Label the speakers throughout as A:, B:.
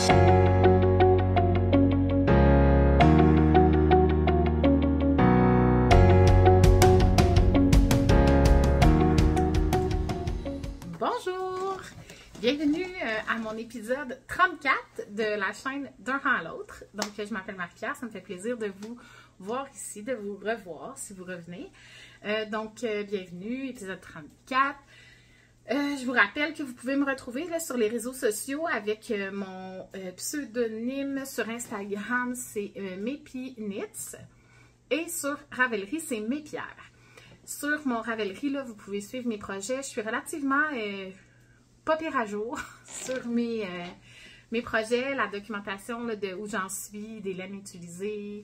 A: Bonjour! Bienvenue à mon épisode 34 de la chaîne D'un rang à l'autre. Donc, je m'appelle Marie-Pierre, ça me fait plaisir de vous voir ici, de vous revoir si vous revenez. Bienvenue, épisode 34. Je vous rappelle que vous pouvez me retrouver là, sur les réseaux sociaux avec mon pseudonyme sur Instagram, c'est Mépi Knits. Et sur Ravelry, c'est Mépierre. Sur mon Ravelry, là, vous pouvez suivre mes projets. Je suis relativement pas pire à jour sur mes projets, la documentation là, de où j'en suis, des laines utilisées,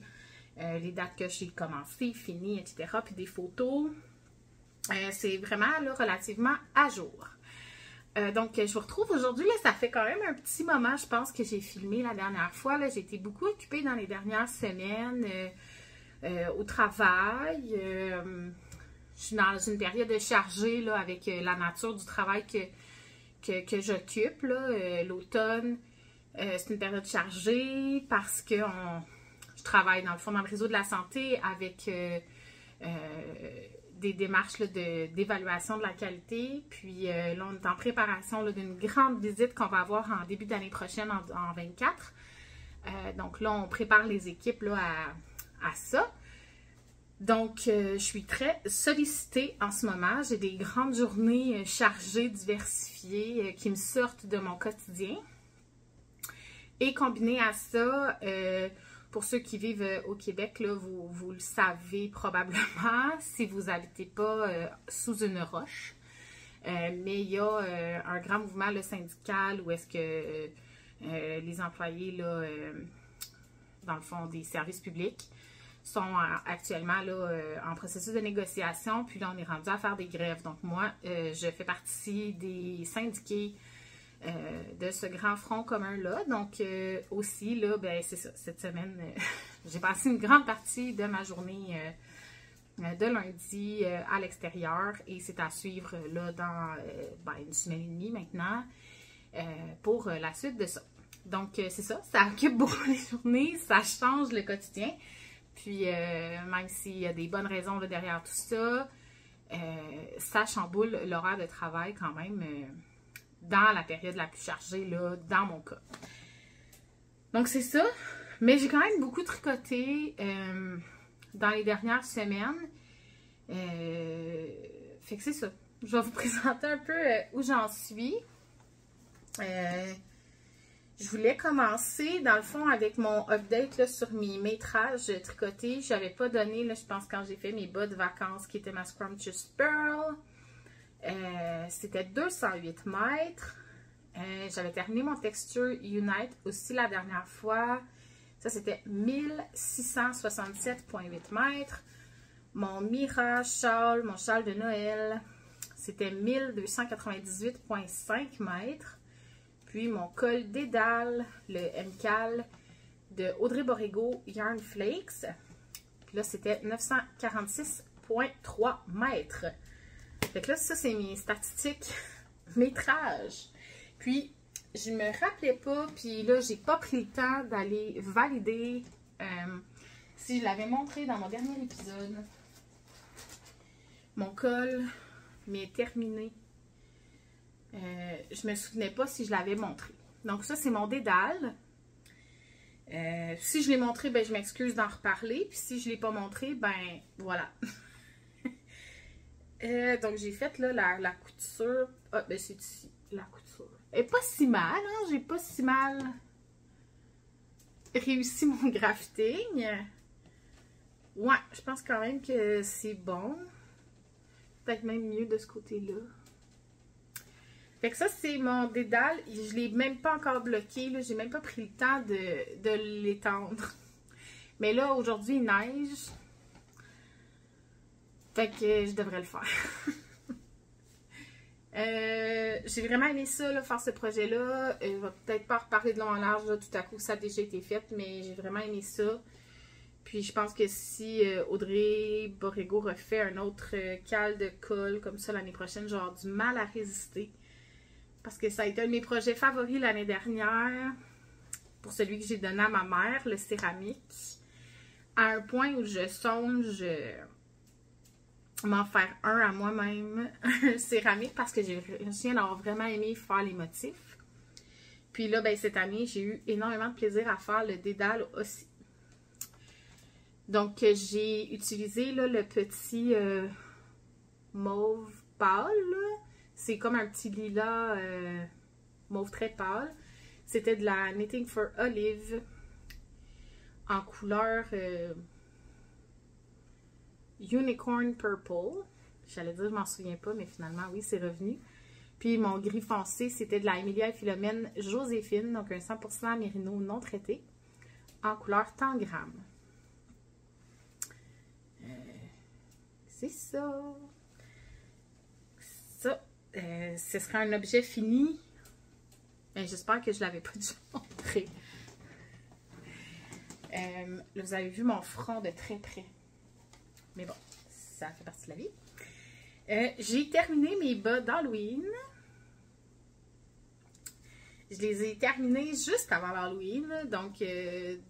A: les dates que j'ai commencé, fini, etc. Puis des photos. C'est vraiment là, relativement à jour. Je vous retrouve aujourd'hui. Ça fait quand même un petit moment, je pense, que j'ai filmé la dernière fois. J'ai été beaucoup occupée dans les dernières semaines au travail. Je suis dans une période chargée là, avec la nature du travail que j'occupe. L'automne, c'est une période chargée parce que je travaille dans le fond dans le réseau de la santé avec des démarches d'évaluation de la qualité. Puis là, on est en préparation d'une grande visite qu'on va avoir en début d'année prochaine, en 24. Donc là, on prépare les équipes là, à ça. Donc, je suis très sollicitée en ce moment. J'ai des grandes journées chargées, diversifiées, qui me sortent de mon quotidien. Et combiné à ça, pour ceux qui vivent au Québec, là, vous le savez probablement, si vous n'habitez pas sous une roche. Mais il y a un grand mouvement là, syndical où est-ce que les employés, là, dans le fond, des services publics, sont actuellement là, en processus de négociation, puis là, on est rendu à faire des grèves. Donc, moi, je fais partie des syndiqués de ce grand front commun-là. Donc, aussi, là, ben, c'est ça, cette semaine, j'ai passé une grande partie de ma journée de lundi à l'extérieur et c'est à suivre là dans une semaine et demie maintenant pour la suite de ça. Donc, c'est ça, ça occupe beaucoup les journées, ça change le quotidien. Puis, même s'il y a des bonnes raisons là, derrière tout ça, ça chamboule l'horaire de travail quand même dans la période la plus chargée, là, dans mon cas. Donc, c'est ça. Mais j'ai quand même beaucoup tricoté dans les dernières semaines. Fait que c'est ça. Je vais vous présenter un peu où j'en suis. Je voulais commencer, dans le fond, avec mon update là, sur mes métrages tricotés. Je n'avais pas donné, là, je pense, quand j'ai fait mes bas de vacances, qui étaient ma Scrumptious Pearl. C'était 208 mètres. J'avais terminé mon Texture Unite aussi la dernière fois. Ça, c'était 1667,8 mètres. Mon Mira Shawl, mon châle de Noël, c'était 1298,5 mètres. Puis mon col Dédale, le MCAL de Audrey Borrego Yarn Flakes. Puis là, c'était 946,3 mètres. Fait que là, ça, c'est mes statistiques métrage. Puis, je me rappelais pas, puis là, j'ai pas pris le temps d'aller valider si je l'avais montré dans mon dernier épisode. Mon col m'est terminé. Je me souvenais pas si je l'avais montré. Donc ça, c'est mon dédale. Si je l'ai montré, ben je m'excuse d'en reparler. Puis si je l'ai pas montré, ben voilà. Donc j'ai fait là la couture. Ah, ben c'est ici, la couture. Elle est pas si mal, hein? J'ai pas si mal réussi mon grafting. Ouais, je pense quand même que c'est bon. Peut-être même mieux de ce côté-là. Fait que ça, c'est mon dédale. Je ne l'ai même pas encore bloqué. J'ai même pas pris le temps de l'étendre. Mais là, aujourd'hui, il neige. Fait que je devrais le faire. J'ai vraiment aimé ça, là, faire ce projet-là. Je vais peut-être pas reparler de long en large, là, tout à coup, ça a déjà été fait, mais j'ai vraiment aimé ça. Puis je pense que si Audrey Borrego refait un autre cal de colle comme ça l'année prochaine, je vais avoir du mal à résister. Parce que ça a été un de mes projets favoris l'année dernière. pour celui que j'ai donné à ma mère, le céramique, à un point où je songe m'en faire un à moi-même, un céramique, parce que je viens d'avoir vraiment aimé faire les motifs. Puis là, ben, cette année, j'ai eu énormément de plaisir à faire le dédale aussi. Donc, j'ai utilisé là, le petit mauve pâle. C'est comme un petit lilas mauve très pâle. C'était de la Knitting for Olive en couleur Unicorn Purple. J'allais dire, je m'en souviens pas, mais finalement, oui, c'est revenu. Puis mon gris foncé, c'était de la Emilia et Philomène Joséphine, donc un 100% mérino non traité, en couleur tangram. C'est ça. Ça, ce sera un objet fini. Ben, j'espère que je ne l'avais pas déjà montré. Là, vous avez vu mon front de très près. Mais bon, ça fait partie de la vie. J'ai terminé mes bas d'Halloween. Je les ai terminés juste avant l'Halloween. Donc,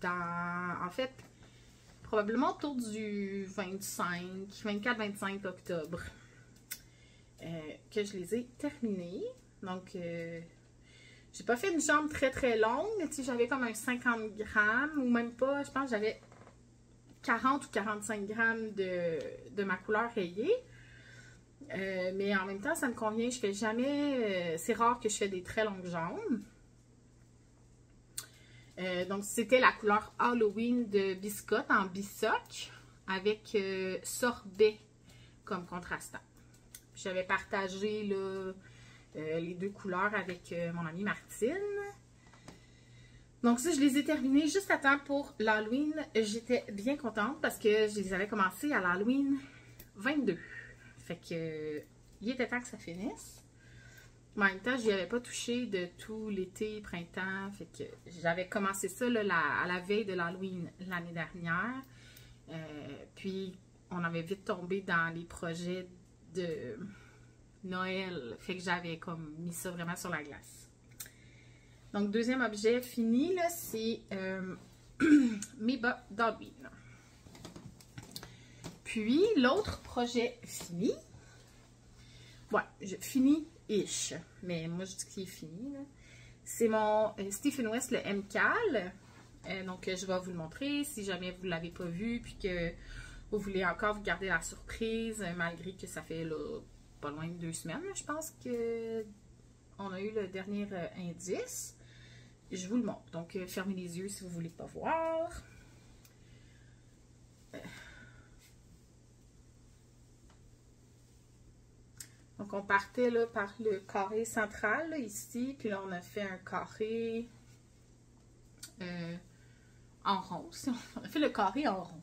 A: en fait, probablement autour du 24-25 octobre que je les ai terminés. Donc, j'ai pas fait une jambe très très longue, mais tu sais, j'avais comme un 50 grammes ou même pas, je pense que j'avais 40 ou 45 grammes de ma couleur rayée. Mais en même temps, ça me convient, je fais jamais, c'est rare que je fais des très longues jambes. Donc, c'était la couleur Halloween de Biscotte en bisoc avec sorbet comme contrastant. J'avais partagé là, les deux couleurs avec mon amie Martine. Donc ça, je les ai terminés juste à temps pour l'Halloween. J'étais bien contente parce que je les avais commencés à l'Halloween 22. Fait que il était temps que ça finisse. En même temps, je n'y avais pas touché de tout l'été, printemps. Fait que j'avais commencé ça là, à la veille de l'Halloween l'année dernière. Puis, on avait vite tombé dans les projets de Noël. Fait que j'avais comme mis ça vraiment sur la glace. Donc, deuxième objet fini, là, c'est mes bas d'Halloween. Puis, l'autre projet fini, ouais, fini-ish, mais moi je dis qu'il est fini, c'est mon Stephen West, le MCAL. Donc, je vais vous le montrer si jamais vous ne l'avez pas vu, puis que vous voulez encore vous garder la surprise, malgré que ça fait là, pas loin de 2 semaines, je pense que on a eu le dernier indice. Je vous le montre. Donc, fermez les yeux si vous ne voulez pas voir. Donc, on partait là, par le carré central, là, ici. Puis là, on a fait un carré en rond. On a fait le carré en rond.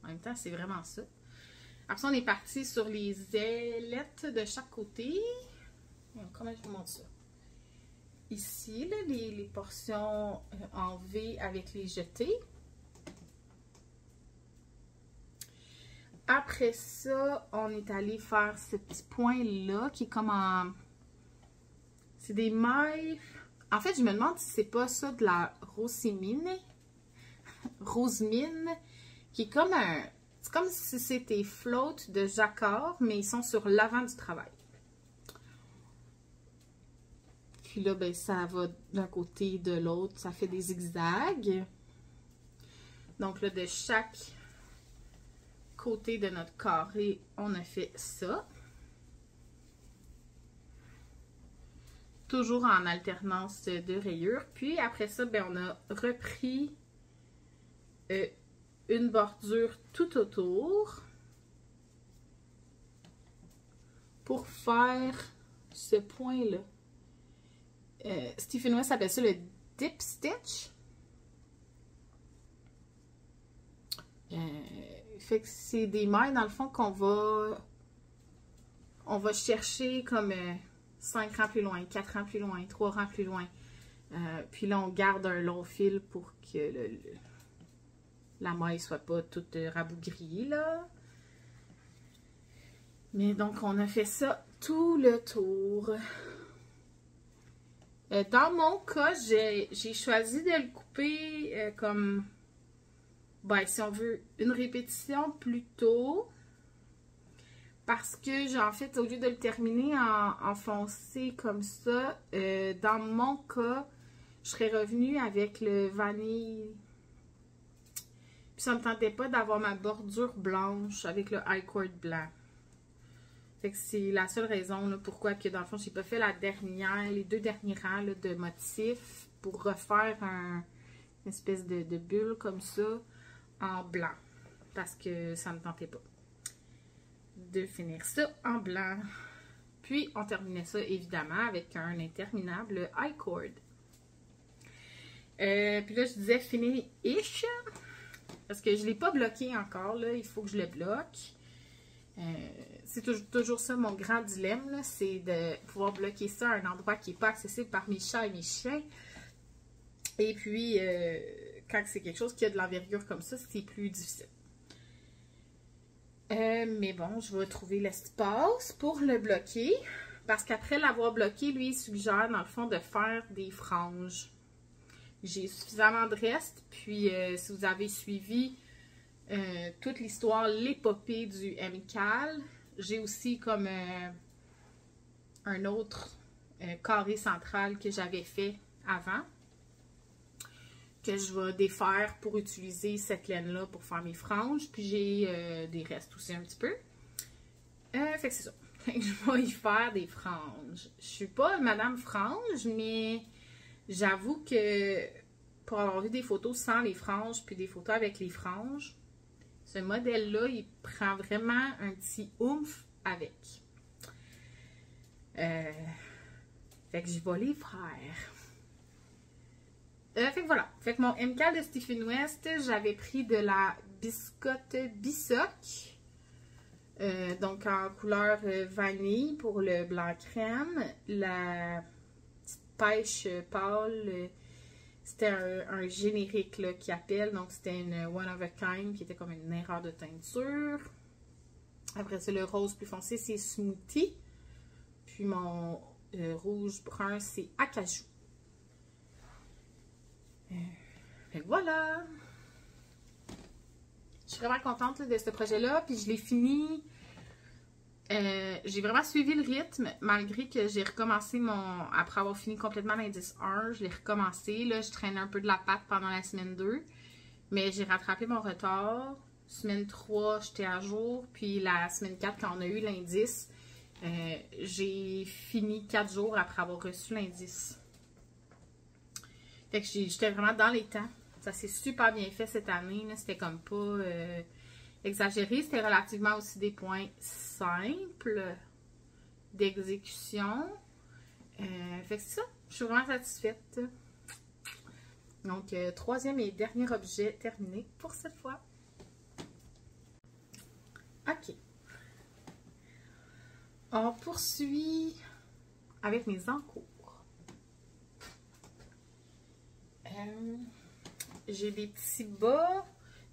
A: En même temps, c'est vraiment ça. Après ça, on est parti sur les ailettes de chaque côté. Comment je vous montre ça? Ici, là, les portions en V avec les jetés. Après ça, on est allé faire ce petit point-là qui est comme en... C'est des mailles... En fait, je me demande si c'est pas ça de la rosemine. Rosemine, qui est comme un... C'est comme si c'était float de jacquard, mais ils sont sur l'avant du travail. Puis là, ben, ça va d'un côté et de l'autre. Ça fait des zigzags. Donc là, de chaque côté de notre carré, on a fait ça. Toujours en alternance de rayures. Puis après ça, ben, on a repris une bordure tout autour pour faire ce point-là. Stephen West appelle ça le dip stitch. Fait que c'est des mailles dans le fond qu'on va chercher comme 5 rangs plus loin, 4 rangs plus loin, 3 rangs plus loin. Puis là, on garde un long fil pour que la maille soit pas toute rabougrie, là. Mais donc, on a fait ça tout le tour. Dans mon cas, j'ai choisi de le couper comme, ben, si on veut, une répétition plus tôt. Parce que, en fait, au lieu de le terminer en foncé comme ça, dans mon cas, je serais revenue avec le vanille. Puis ça me tentait pas d'avoir ma bordure blanche avec le high cord blanc. Fait que c'est la seule raison là, pourquoi que dans le fond, j'ai pas fait les 2 derniers rangs là, de motifs pour refaire une espèce de bulle comme ça en blanc. Parce que ça me tentait pas de finir ça en blanc. Puis on terminait ça évidemment avec un interminable high cord. Puis là, je disais fini-ish. Parce que je ne l'ai pas bloqué encore, là. Il faut que je le bloque. C'est toujours ça mon grand dilemme, c'est de pouvoir bloquer ça à un endroit qui n'est pas accessible par mes chats et mes chiens. Et puis, quand c'est quelque chose qui a de l'envergure comme ça, c'est plus difficile. Mais bon, je vais trouver l'espace pour le bloquer. Parce qu'après l'avoir bloqué, lui, il suggère, dans le fond, de faire des franges. J'ai suffisamment de reste. Puis, si vous avez suivi toute l'histoire, l'épopée du MCAL, j'ai aussi comme un autre carré central que j'avais fait avant, que je vais défaire pour utiliser cette laine-là pour faire mes franges. Puis, j'ai des restes aussi un petit peu. Fait que c'est ça. Je vais y faire des franges. Je suis pas Madame Frange, mais j'avoue que pour avoir vu des photos sans les franges, puis des photos avec les franges, ce modèle-là, il prend vraiment un petit oomph avec. Fait que je vais les faire. Fait que voilà. Fait que mon MK de Stephen West, j'avais pris de la biscotte Bisoc. Donc en couleur vanille pour le blanc crème. La petite pêche pâle, c'était un générique là, qui appelle. Donc c'était une one of a kind qui était comme une erreur de teinture. Après ça, le rose plus foncé, c'est Smoothie. Puis mon rouge brun, c'est Acajou. Fait que voilà! Je suis vraiment contente là, de ce projet-là. Puis je l'ai fini. J'ai vraiment suivi le rythme, malgré que j'ai recommencé après avoir fini complètement l'indice 1, je l'ai recommencé. Là, je traînais un peu de la patte pendant la semaine 2. Mais j'ai rattrapé mon retard. Semaine 3, j'étais à jour. Puis la semaine 4, quand on a eu l'indice, j'ai fini 4 jours après avoir reçu l'indice. Fait que j'étais vraiment dans les temps. Ça s'est super bien fait cette année. C'était comme pas exagéré. C'était relativement aussi des points simples d'exécution. Fait que c'est ça. Je suis vraiment satisfaite. Donc, troisième et dernier objet terminé pour cette fois. OK. On poursuit avec mes encours. J'ai des petits bas,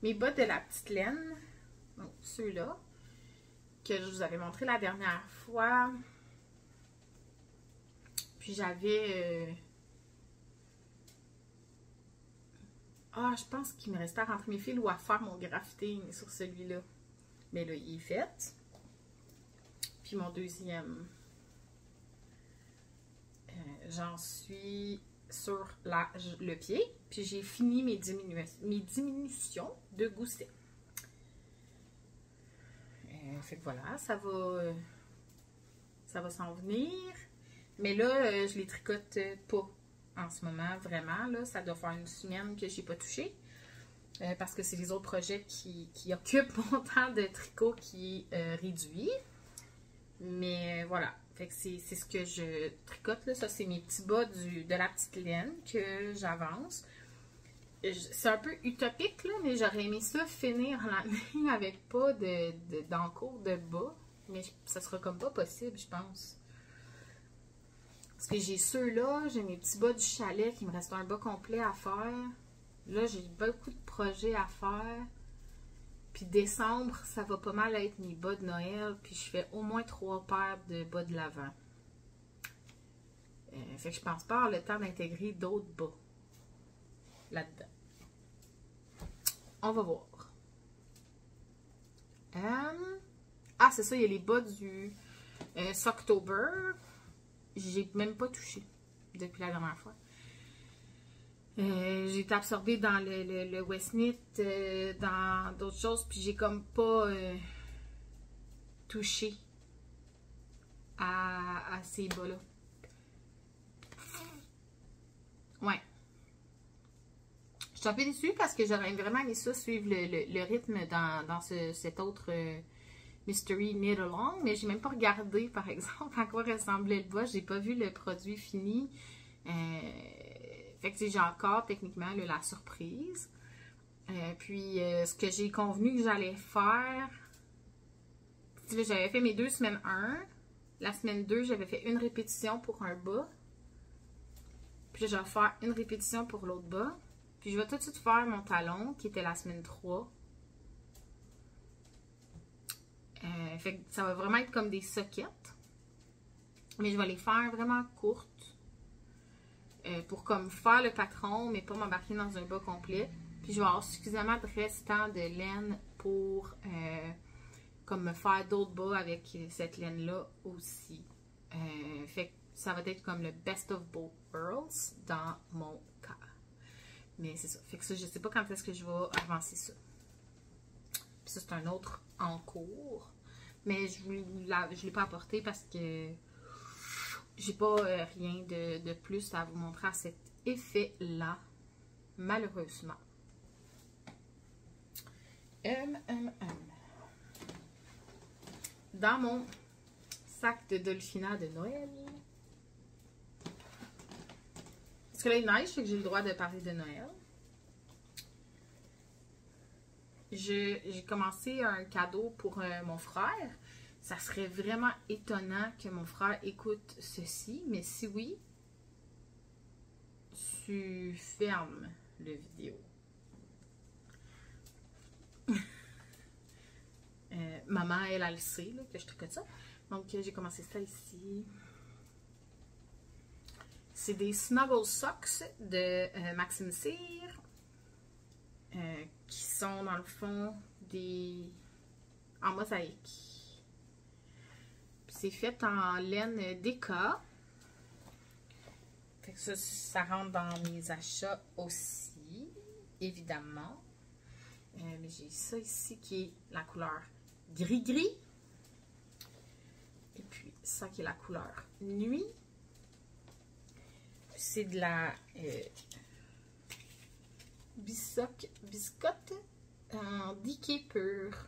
A: mes bas de la petite laine, donc ceux-là, que je vous avais montré la dernière fois. Puis j'avais... je pense qu'il me restait à rentrer mes fils ou à faire mon grafting sur celui-là. Mais là, il est fait. Puis mon deuxième, j'en suis sur le pied. Puis j'ai fini mes diminutions de gousset. Fait que voilà, ça va s'en venir. Mais là, je les tricote pas en ce moment, vraiment. Là, ça doit faire une semaine que je n'ai pas touché. Parce que c'est les autres projets qui occupent mon temps de tricot qui est réduit. Mais voilà. Fait que c'est ce que je tricote, là. Ça, c'est mes petits bas de la petite laine que j'avance. C'est un peu utopique, là, mais j'aurais aimé ça finir l'année avec pas d'encours de bas. Mais ça sera comme pas possible, je pense. Parce que j'ai ceux-là, j'ai mes petits bas du chalet, qui me reste un bas complet à faire. Là, j'ai beaucoup de projets à faire. Puis décembre, ça va pas mal être mes bas de Noël. Puis je fais au moins 3 paires de bas de l'Avent. Fait que je pense pas avoir le temps d'intégrer d'autres bas là-dedans. On va voir. Ah, c'est ça, il y a les bas du Socktober. J'ai même pas touché depuis la dernière fois. J'ai été absorbée dans le Westknit, dans d'autres choses, puis j'ai comme pas touché à ces bas-là. Ouais. Je suis un peu déçue parce que j'aurais vraiment aimé ça, suivre le rythme dans cet autre Mystery Knit Along, mais j'ai même pas regardé, par exemple, à quoi ressemblait le bas. J'ai pas vu le produit fini. Fait que j'ai encore, techniquement, là, la surprise. Puis, ce que j'ai convenu que j'allais faire, j'avais fait mes 2 semaines 1. La semaine 2, j'avais fait une répétition pour un bas. Puis là, je vais faire une répétition pour l'autre bas. Puis je vais tout de suite faire mon talon, qui était la semaine 3. Fait que ça va vraiment être comme des sockets. Mais je vais les faire vraiment courtes. Pour comme faire le patron, mais pas m'embarquer dans un bas complet. Puis je vais avoir suffisamment de restant de laine pour comme me faire d'autres bas avec cette laine-là aussi. Fait que ça va être comme le best of both worlds dans mon cas. Mais c'est ça. Fait que ça, je sais pas quand est-ce que je vais avancer ça. Puis ça, c'est un autre en cours. Mais je ne l'ai pas apporté parce que j'ai pas rien de plus à vous montrer à cet effet-là. Malheureusement. Dans mon sac de Dolphina de Noël. Parce que là, il neige, fait que j'ai le droit de parler de Noël. J'ai commencé un cadeau pour mon frère. Ça serait vraiment étonnant que mon frère écoute ceci, mais si oui, tu fermes le vidéo. Maman, elle le sait là, que je tricote ça. Donc, j'ai commencé ça ici. C'est des Snuggle Socks de Maxime Cyr. Qui sont dans le fond en mosaïque. C'est fait en laine Deka. Fait que ça rentre dans mes achats aussi, évidemment. Mais j'ai ça ici qui est la couleur gris-gris. Et puis ça qui est la couleur nuit. C'est de la biscotte en diquet pur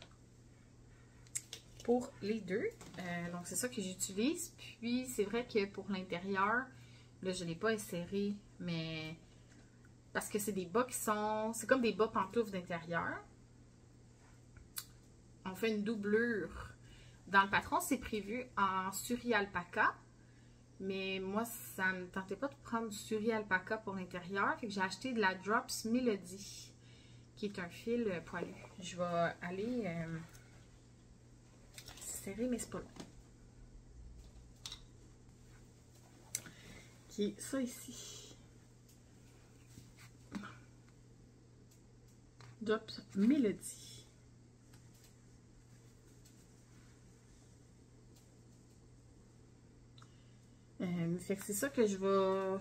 A: pour les deux. Donc, c'est ça que j'utilise. Puis, c'est vrai que pour l'intérieur, là, je ne l'ai pas inséré, mais parce que c'est des bas qui sont... C'est comme des bas pantoufles d'intérieur. On fait une doublure. Dans le patron, c'est prévu en suri alpaca. Mais moi, ça ne me tentait pas de prendre du suri alpaca pour l'intérieur. Fait que j'ai acheté de la Drops Melody, qui est un fil poilu. Je vais aller serrer, mais c'est pas long. Qui est ça ici. Drops Melody. Fait que c'est ça que je vais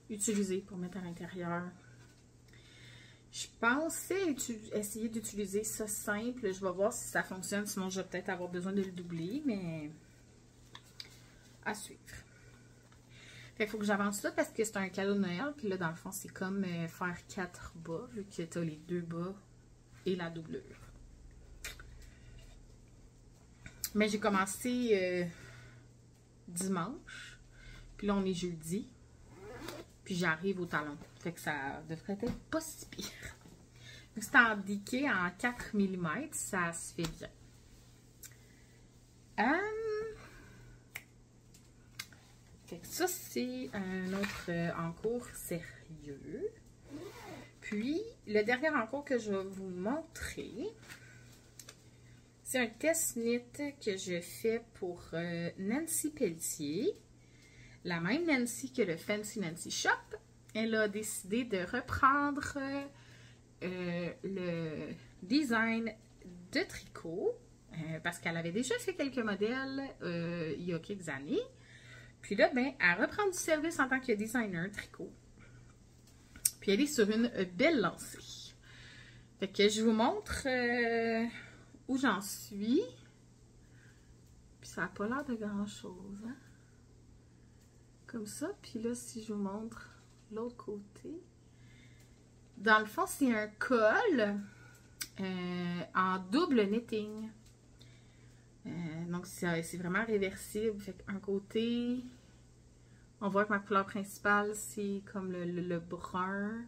A: utiliser pour mettre à l'intérieur. Je pensais essayer d'utiliser ça simple. Je vais voir si ça fonctionne. Sinon, je vais peut-être avoir besoin de le doubler, mais à suivre. Fait qu'il faut que j'avance ça parce que c'est un cadeau de Noël. Puis là, dans le fond, c'est comme faire 4 bas, vu que tu as les 2 bas et la doublure. Mais j'ai commencé dimanche. Puis là, on est jeudi. Puis j'arrive au talon. Fait que ça devrait être pas si pire. C'est en diquet en 4 mm. Ça se fait bien. Fait que ça, c'est un autre encours sérieux. Puis, le dernier encours que je vais vous montrer, c'est un test knit que je fais pour Nancy Pelletier. la même Nancy que le Fancy Nancy Shop, elle a décidé de reprendre le design de tricot parce qu'elle avait déjà fait quelques modèles il y a quelques années. Puis là, ben, elle reprend du service en tant que designer tricot. Puis elle est sur une belle lancée. Fait que je vous montre où j'en suis. Puis ça n'a pas l'air de grand-chose, hein? Comme ça. Puis là, si je vous montre l'autre côté. Dans le fond, c'est un col en double knitting. Donc, c'est vraiment réversible. Fait qu'un côté, on voit que ma couleur principale, c'est comme le brun.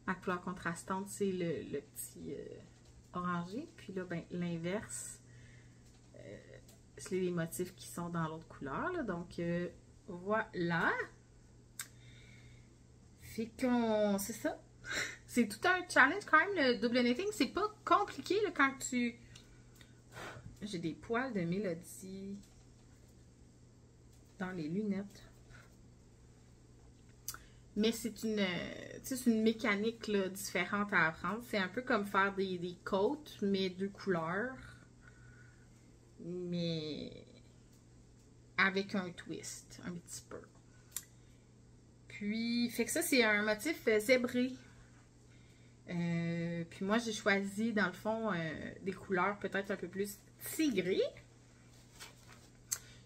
A: Ma couleur contrastante, c'est le petit orangé. Puis là, ben, l'inverse, c'est les motifs qui sont dans l'autre couleur. Là. Donc, voilà. Fait qu'on... C'est ça. C'est tout un challenge quand même, le double knitting. C'est pas compliqué là, quand tu... J'ai des poils de Mélodie dans les lunettes. Mais c'est une mécanique là, différente à apprendre. C'est un peu comme faire des côtes, mais deux couleurs. Mais avec un twist, un petit peu. Puis, fait que ça, c'est un motif zébré. Puis moi, j'ai choisi, dans le fond, des couleurs peut-être un peu plus tigrées.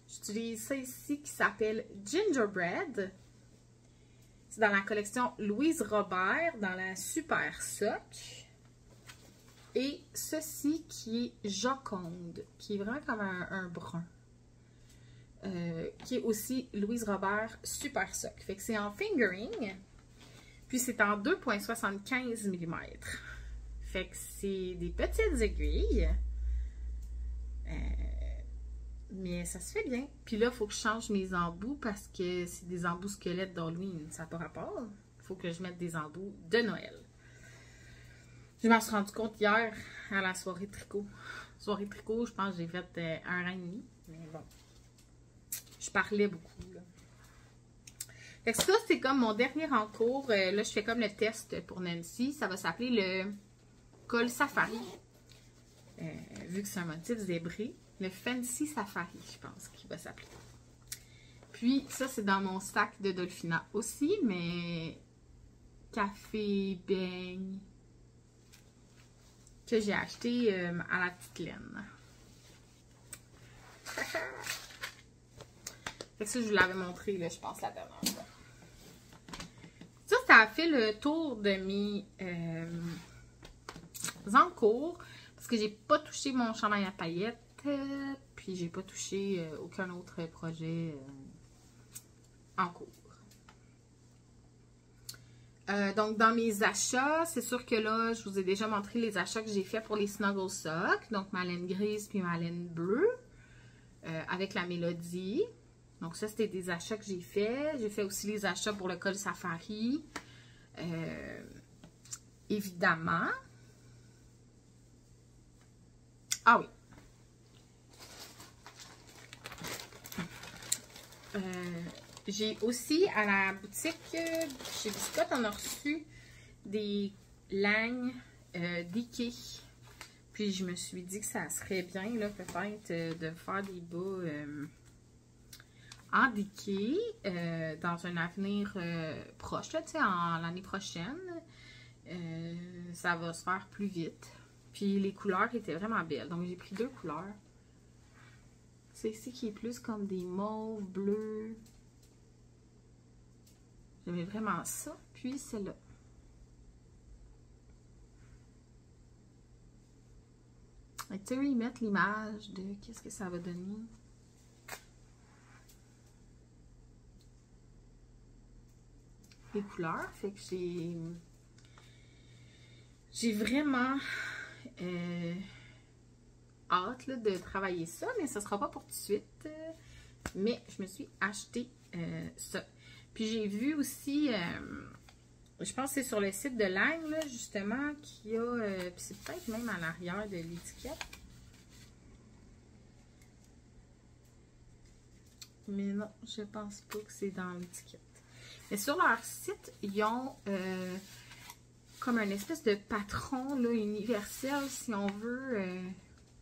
A: J'utilise ça ici qui s'appelle Gingerbread. C'est dans la collection Louise Robert, dans la Super Sock. Et ceci qui est Joconde, qui est vraiment comme un brun. Qui est aussi Louise Robert Super Sock. Fait que c'est en fingering. Puis c'est en 2,75 mm. Fait que c'est des petites aiguilles. Mais ça se fait bien. Puis là, il faut que je change mes embouts parce que c'est des embouts squelettes d'Halloween. Ça n'a pas rapport. Il faut que je mette des embouts de Noël. Je m'en suis rendu compte hier à la soirée tricot. Soirée tricot, je pense que j'ai fait 1 an et demi. Mais bon, je parlais beaucoup. Là. Fait que ça, c'est comme mon dernier en cours. Là, je fais comme le test pour Nancy. Ça va s'appeler le col safari. Vu que c'est un motif zébré. Le Fancy Safari, je pense qu'il va s'appeler. Puis, ça, c'est dans mon sac de Dolphina aussi, mais café, beigne, que j'ai acheté à la petite laine. Fait que ça, je vous l'avais montré, là, je pense, la dernière fois. Ça a fait le tour de mes encours, parce que j'ai pas touché mon chandail à paillettes. Puis j'ai pas touché aucun autre projet en cours. Donc dans mes achats, c'est sûr que là, je vous ai déjà montré les achats que j'ai fait pour les Snuggle Socks. Donc ma laine grise puis ma laine bleue avec la Mélodie. Donc ça, c'était des achats que j'ai fait. J'ai fait aussi les achats pour le col safari. Évidemment. Ah oui. J'ai aussi à la boutique chez Biscotte, on a reçu des lagnes d'Ikea. Puis je me suis dit que ça serait bien là peut-être de faire des bas en d'Ikea dans un avenir proche, tu sais, l'année prochaine. Ça va se faire plus vite. Puis les couleurs étaient vraiment belles. Donc j'ai pris 2 couleurs. C'est ici qui est plus comme des mauves, bleus. J'aimais vraiment ça. Puis celle-là. Tu sais, y mettre l'image de qu'est-ce que ça va donner. Les couleurs. Fait que j'ai vraiment hâte là, de travailler ça, mais ça sera pas pour tout de suite. Mais je me suis acheté ça. Puis j'ai vu aussi, je pense que c'est sur le site de Lang, là, justement, qu'il y a, puis c'est peut-être même à l'arrière de l'étiquette. Mais non, je pense pas que c'est dans l'étiquette. Mais sur leur site, ils ont comme un espèce de patron là, universel, si on veut,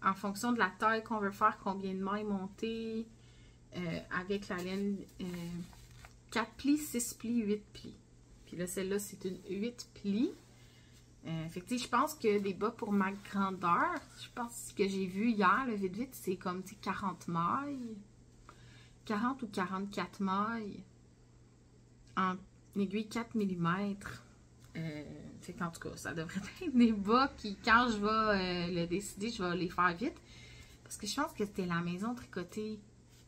A: en fonction de la taille qu'on veut faire, combien de mailles monter, avec la laine 4 plis, 6 plis, 8 plis. Puis là, celle-là, c'est une 8 plis. Fait que, je pense que des bas pour ma grandeur, je pense que j'ai vu hier, le vite-vite, c'est comme 40 mailles. 40 ou 44 mailles en aiguille 4 mm. Fait qu'en tout cas, ça devrait être des bas qui, quand je vais le décider, je vais les faire vite. Parce que je pense que c'était la maison tricotée.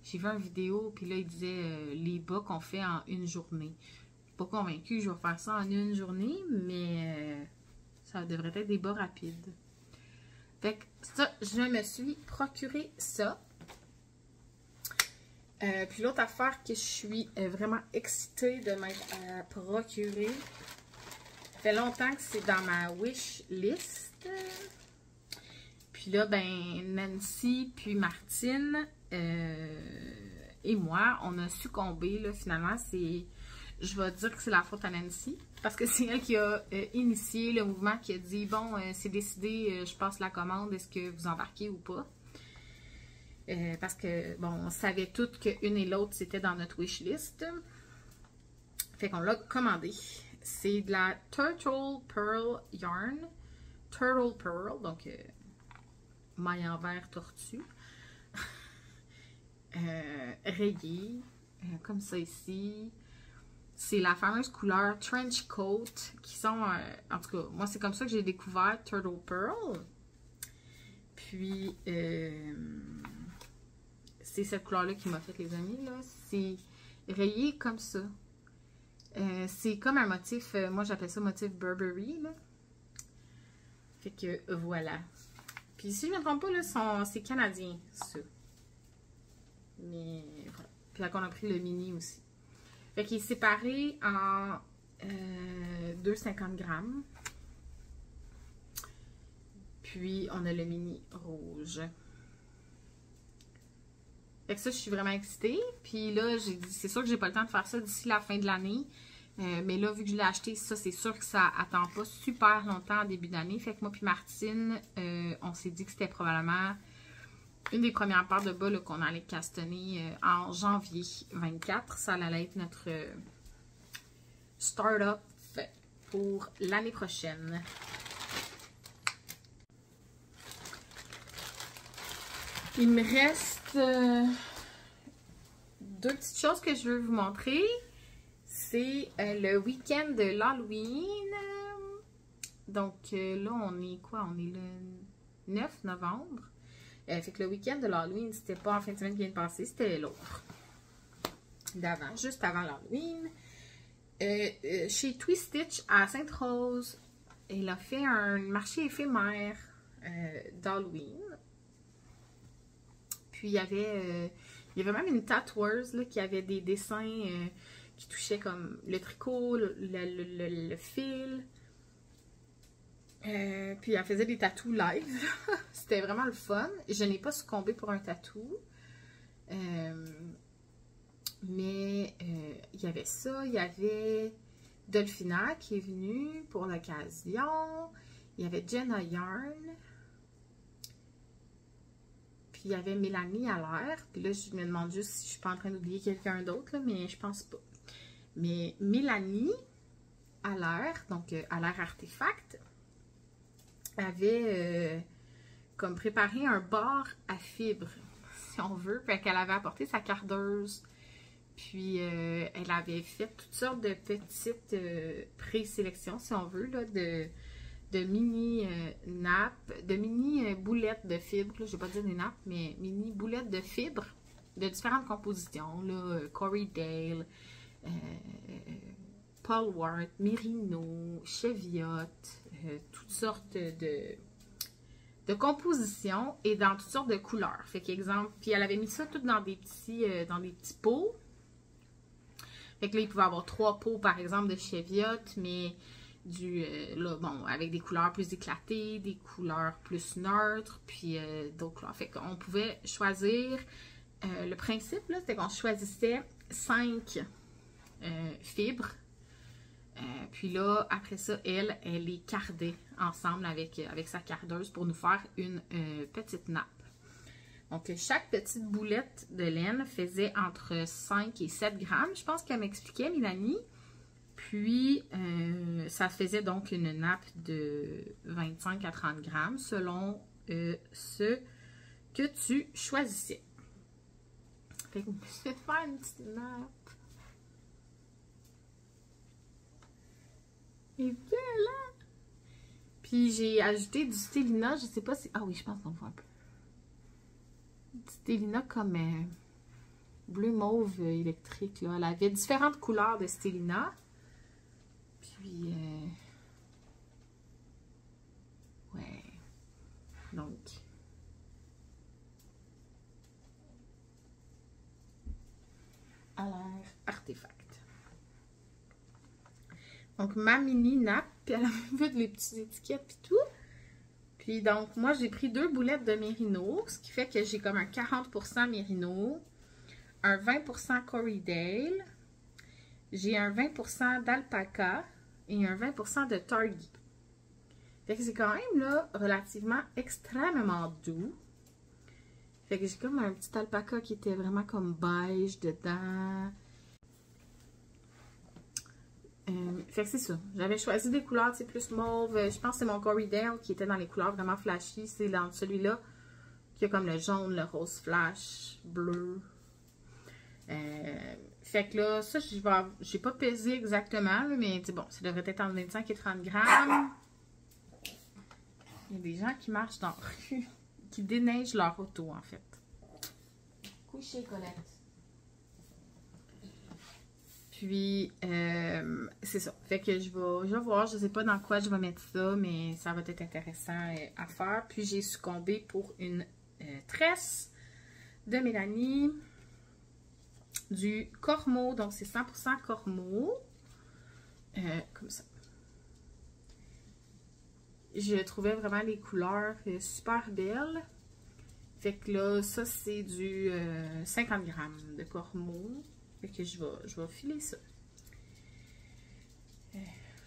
A: J'ai vu une vidéo, puis là, il disait les bas qu'on fait en une journée. Je suis pas convaincue que je vais faire ça en une journée, mais ça devrait être des bas rapides. Fait que ça, je me suis procuré ça. Puis l'autre affaire que je suis vraiment excitée de m'être procurée, ça fait longtemps que c'est dans ma wish list. Puis là, ben, Nancy puis Martine et moi, on a succombé, là, finalement. Je vais dire que c'est la faute à Nancy, parce que c'est elle qui a initié le mouvement, qui a dit, bon, c'est décidé, je passe la commande, est-ce que vous embarquez ou pas? Parce que, bon, on savait toutes qu'une et l'autre, c'était dans notre wish list. Fait qu'on l'a commandé. C'est de la Turtle Pearl Yarn. Turtle Pearl, donc maille en verre tortue. Rayée, comme ça ici. C'est la fameuse couleur Trench Coat, qui sont, en tout cas, moi c'est comme ça que j'ai découvert Turtle Pearl. Puis, c'est cette couleur-là qui m'a fait, les amis, là. C'est rayé comme ça. C'est comme un motif, moi j'appelle ça motif Burberry, là. Fait que, voilà. Puis si je ne me trompe pas, là, c'est canadien, ça. Mais, voilà. Puis là, qu'on a pris le mini aussi. Fait qu'il est séparé en 250 grammes. Puis, on a le mini rouge. Fait que ça, je suis vraiment excitée. Puis là, j'ai dit, c'est sûr que j'ai pas le temps de faire ça d'ici la fin de l'année. Mais là, vu que je l'ai acheté, ça, c'est sûr que ça attend pas super longtemps en début d'année. Fait que moi puis Martine, on s'est dit que c'était probablement une des premières paires de bas qu'on allait castonner en janvier 24. Ça allait être notre start-up pour l'année prochaine. Il me reste deux petites choses que je veux vous montrer. C'est le week-end de l'Halloween. Donc là, on est quoi? On est le 9 novembre. Fait que le week-end de l'Halloween, c'était pas en fin de semaine qui vient de passer, c'était l'autre. D'avant, juste avant l'Halloween. Chez Twistitch à Sainte-Rose, il a fait un marché éphémère d'Halloween. Puis il y avait même une tatoueuse là, qui avait des dessins qui touchaient comme le tricot, le fil. Puis elle faisait des tatous live. C'était vraiment le fun. Je n'ai pas succombé pour un tatou. Mais il y avait ça. Il y avait Dolphina qui est venue pour l'occasion. Il y avait Jenna Yarn. Puis il y avait Mélanie Allaire. Puis là, je me demande juste si je suis pas en train d'oublier quelqu'un d'autre, mais je pense pas. Mais Mélanie Allaire, donc Allaire Artefact, avait comme préparé un bar à fibres, si on veut. Fait qu'elle avait apporté sa cardeuse. Puis elle avait fait toutes sortes de petites présélections, si on veut, là, de mini nappes, de mini boulettes de fibres. Je ne vais pas dire des nappes, mais mini boulettes de fibres de différentes compositions. Là, Corey Dale, Paul Wart, Merino, Cheviotte, toutes sortes de compositions et dans toutes sortes de couleurs. Fait qu'exemple, puis elle avait mis ça tout dans des petits pots. Fait que là, il pouvait avoir 3 pots, par exemple, de Cheviotte, mais là, bon, avec des couleurs plus éclatées, des couleurs plus neutres, puis d'autres couleurs. Fait qu'on pouvait choisir le principe, là, c'était qu'on choisissait 5 fibres. Puis là, après ça, elle les cardait ensemble avec sa cardeuse pour nous faire une petite nappe. Donc, chaque petite boulette de laine faisait entre 5 et 7 grammes. Je pense qu'elle m'expliquait, Mélanie. Puis, ça faisait donc une nappe de 25 à 30 grammes selon ce que tu choisissais. Fait que je vais faire une petite nappe. Et belle, hein? Puis j'ai ajouté du stélina, je sais pas si... Ah oui, je pense qu'on voit un peu. Du stélina comme bleu mauve électrique, là. Elle avait différentes couleurs de stélina. Puis... ouais. Donc... à l'air artefact. Donc, ma mini nappe, puis elle a vu les petites étiquettes puis tout. Puis donc, moi, j'ai pris 2 boulettes de mérino, ce qui fait que j'ai comme un 40% mérino, un 20% Corriedale, j'ai un 20% d'alpaca et un 20% de Targhee. Fait que c'est quand même, là, relativement extrêmement doux. Fait que j'ai comme un petit alpaca qui était vraiment comme beige dedans. Fait que c'est ça. J'avais choisi des couleurs, tu sais, plus mauve. Je pense que c'est mon Corriedale qui était dans les couleurs vraiment flashy. C'est dans celui-là qui a comme le jaune, le rose flash, bleu. Fait que là, ça, j'ai pas pesé exactement, mais bon, ça devrait être entre 25 et 30 grammes. Il y a des gens qui marchent dans la rue, qui déneigent leur auto, en fait. Couchez, Colette. Puis, c'est ça. Fait que je vais voir, je sais pas dans quoi je vais mettre ça, mais ça va être intéressant à faire. Puis, j'ai succombé pour une tresse de Mélanie, du Cormo, donc c'est 100% Cormo, comme ça. Je trouvais vraiment les couleurs super belles. Fait que là, ça c'est du 50 grammes de Cormo. Fait que je vais filer ça.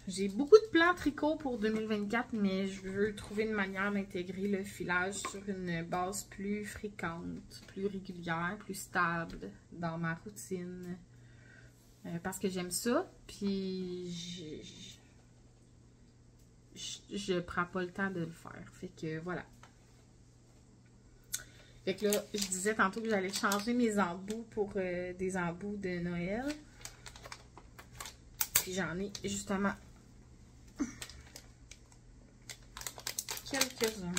A: J'ai beaucoup de plans tricot pour 2024, mais je veux trouver une manière d'intégrer le filage sur une base plus fréquente, plus régulière, plus stable dans ma routine. Parce que j'aime ça, puis je prends pas le temps de le faire. Fait que voilà. Fait que là, je disais tantôt que j'allais changer mes embouts pour des embouts de Noël. Puis j'en ai justement quelques-uns.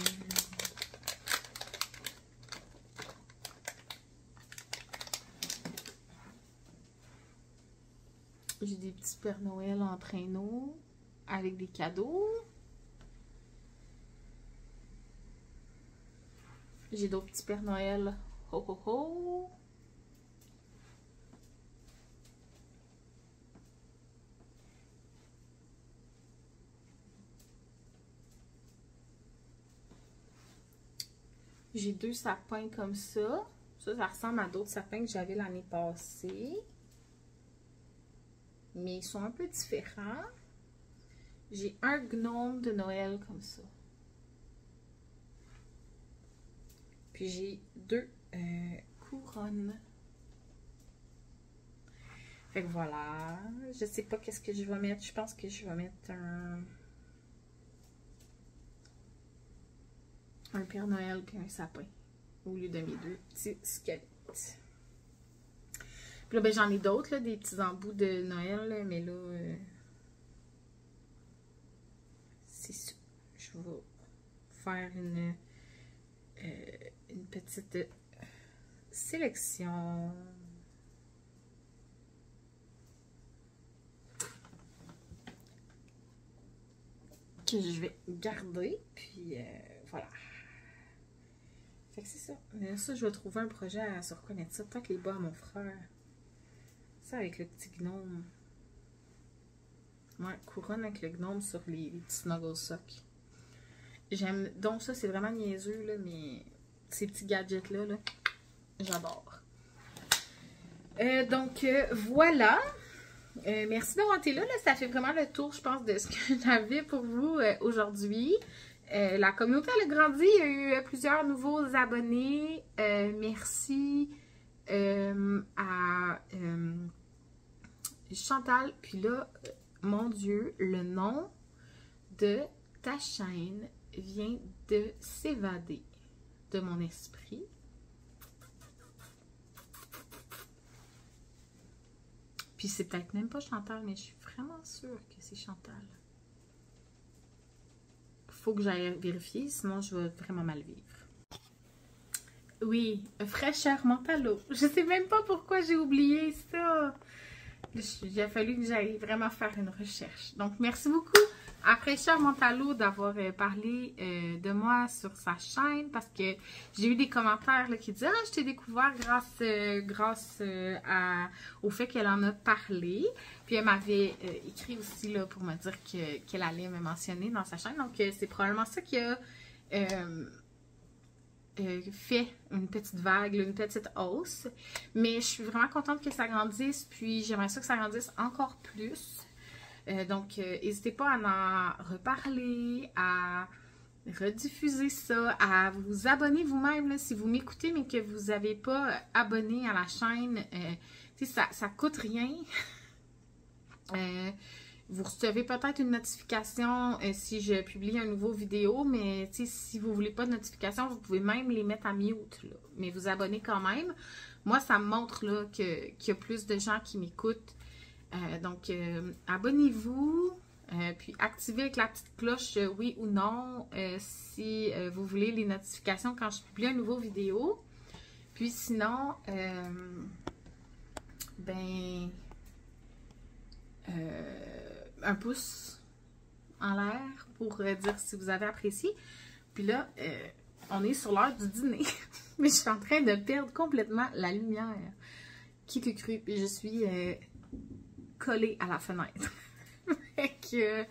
A: J'ai des petits Pères Noël en traîneau avec des cadeaux. J'ai d'autres petits Pères Noël ho ho ho. J'ai 2 sapins comme ça. Ça ressemble à d'autres sapins que j'avais l'année passée. Mais ils sont un peu différents. J'ai un gnome de Noël comme ça. Puis j'ai 2 couronnes. Fait que voilà. Je sais pas qu'est-ce que je vais mettre. Je pense que je vais mettre un Père Noël puis un sapin au lieu de mes 2 petits squelettes. Puis là, ben, j'en ai d'autres, là, des petits embouts de Noël, là, mais là, c'est ça. Je vais faire une petite sélection. Que je vais garder, puis voilà. Fait que c'est ça. Mais ça, je vais trouver un projet à se reconnaître ça. Tant que les bas à mon frère. Ça avec le petit gnome. Ouais, couronne avec le gnome sur les petits snuggle socks. J'aime. Donc ça, c'est vraiment niaiseux, là, mais ces petits gadgets-là, là, j'adore. Voilà. Merci d'avoir été là, là. Ça fait vraiment le tour, je pense, de ce que j'avais pour vous aujourd'hui. La communauté elle a grandi. Il y a eu plusieurs nouveaux abonnés. Merci à Chantal. Puis là, mon Dieu, le nom de ta chaîne vient de s'évader de mon esprit. Puis c'est peut-être même pas Chantal, mais je suis vraiment sûre que c'est Chantal. Faut que j'aille vérifier, sinon je vais vraiment mal vivre. Oui, fraîcheur Mentalo. Je sais même pas pourquoi j'ai oublié ça. Il a fallu que j'aille vraiment faire une recherche. Donc, merci beaucoup à Fraîcheur Mentalo d'avoir parlé de moi sur sa chaîne parce que j'ai eu des commentaires là, qui disaient « Ah, je t'ai découvert grâce au fait qu'elle en a parlé. » Puis elle m'avait écrit aussi là, pour me dire qu'elle allait me mentionner dans sa chaîne. Donc, c'est probablement ça qui a fait une petite vague, une petite hausse. Mais je suis vraiment contente que ça grandisse. Puis, j'aimerais ça que ça grandisse encore plus. Donc, n'hésitez pas à en reparler, à rediffuser ça, à vous abonner vous-même si vous m'écoutez mais que vous n'avez pas abonné à la chaîne. Ça coûte rien. Vous recevez peut-être une notification si je publie un nouveau vidéo, mais si vous ne voulez pas de notification, vous pouvez même les mettre à mute, là. Mais vous abonnez quand même. Moi, ça me montre qu'il y a plus de gens qui m'écoutent. Donc, abonnez-vous, puis activez avec la petite cloche oui ou non si vous voulez les notifications quand je publie une nouvelle vidéo. Puis sinon, un pouce en l'air pour dire si vous avez apprécié. Puis là, on est sur l'heure du dîner, mais je suis en train de perdre complètement la lumière. Qui peut cru? Puis je suis collée à la fenêtre. Fait que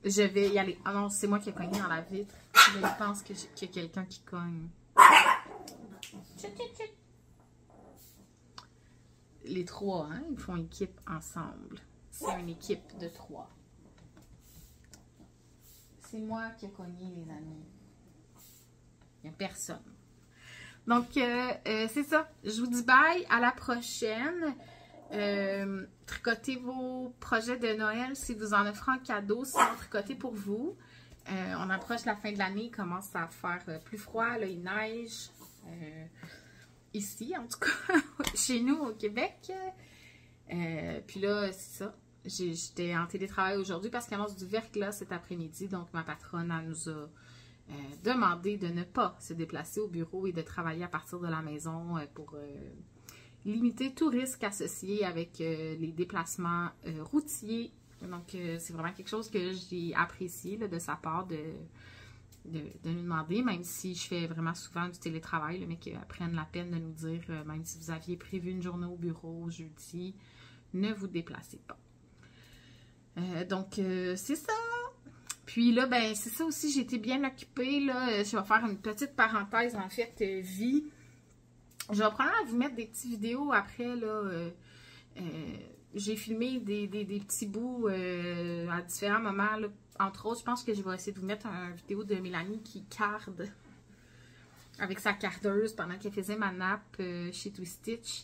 A: je vais y aller. Ah non, c'est moi qui ai cogné dans la vitre. Je pense qu'il y a quelqu'un qui cogne. Les trois, hein, ils font équipe ensemble. C'est une équipe de 3. C'est moi qui ai cogné, les amis. Il n'y a personne. Donc, c'est ça. Je vous dis bye. À la prochaine. Tricotez vos projets de Noël si vous en offrez en cadeau. Sinon, tricotez pour vous. On approche la fin de l'année. Il commence à faire plus froid. Là, il neige. Ici, en tout cas. Chez nous, au Québec. Puis là, c'est ça. J'étais en télétravail aujourd'hui parce qu'il annonce du verglas cet après-midi. Donc, ma patronne, elle nous a demandé de ne pas se déplacer au bureau et de travailler à partir de la maison pour limiter tout risque associé avec les déplacements routiers. Donc, c'est vraiment quelque chose que j'ai apprécié là, de sa part de nous demander, même si je fais vraiment souvent du télétravail, mais qu'elle prenne la peine de nous dire, même si vous aviez prévu une journée au bureau jeudi, ne vous déplacez pas. Donc, c'est ça. Puis là, ben, c'est ça aussi, j'ai été bien occupée, là. Je vais faire une petite parenthèse, en fait, vie. Je vais probablement vous mettre des petites vidéos après, là. J'ai filmé des petits bouts à différents moments, là. Entre autres, je pense que je vais essayer de vous mettre une vidéo de Mélanie qui carde avec sa cardeuse pendant qu'elle faisait ma nappe chez Twistitch.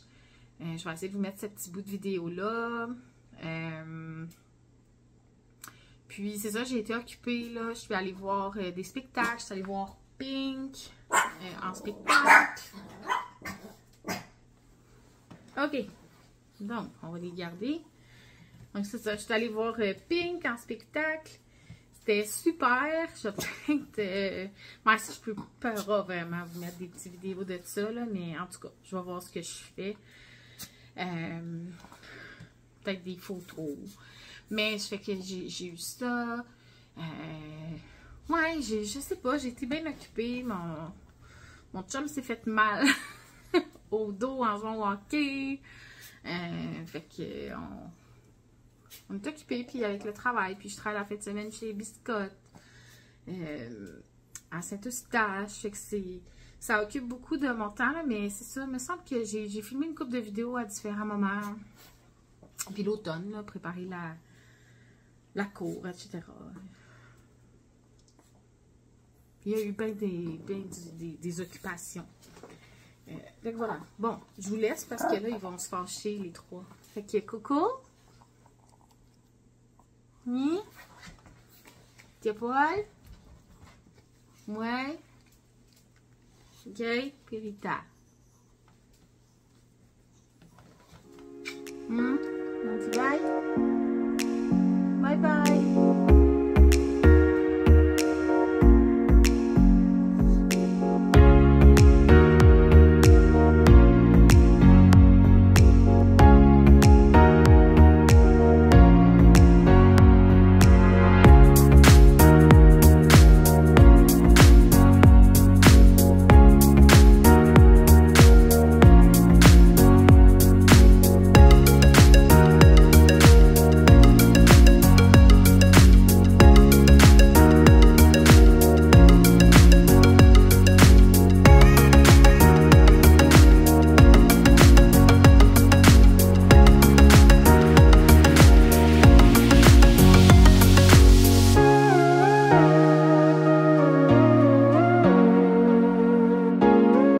A: Je vais essayer de vous mettre ce petit bout de vidéo-là. Puis, c'est ça, j'ai été occupée, là. Je suis allée voir des spectacles. Je suis allée voir Pink en spectacle. OK. Donc, on va les garder. Donc, c'est ça. Je suis allée voir Pink en spectacle. C'était super. Je vais peut-être... moi, si je peux pas vraiment vous mettre des petites vidéos de ça, là. Mais en tout cas, je vais voir ce que je fais. Peut-être des photos. Mais je fais que j'ai eu ça. Ouais, je sais pas, j'ai été bien occupée. Mon chum s'est fait mal au dos en jouant au hockey. Fait que on est occupés, puis avec le travail. Puis je travaille la fin de semaine chez Biscotte à Saint-Eustache. Fait que c'est Ça occupe beaucoup de mon temps, là, mais c'est ça. Il me semble que j'ai filmé une couple de vidéos à différents moments. Puis l'automne, là, préparer la cour, etc. Il y a eu bien des occupations. Donc voilà. Bon, je vous laisse parce que là, ils vont se fâcher, les trois. Fait que Coco. Oui. Tia Paul. Ouais. OK. Puis Rita. On dit bye.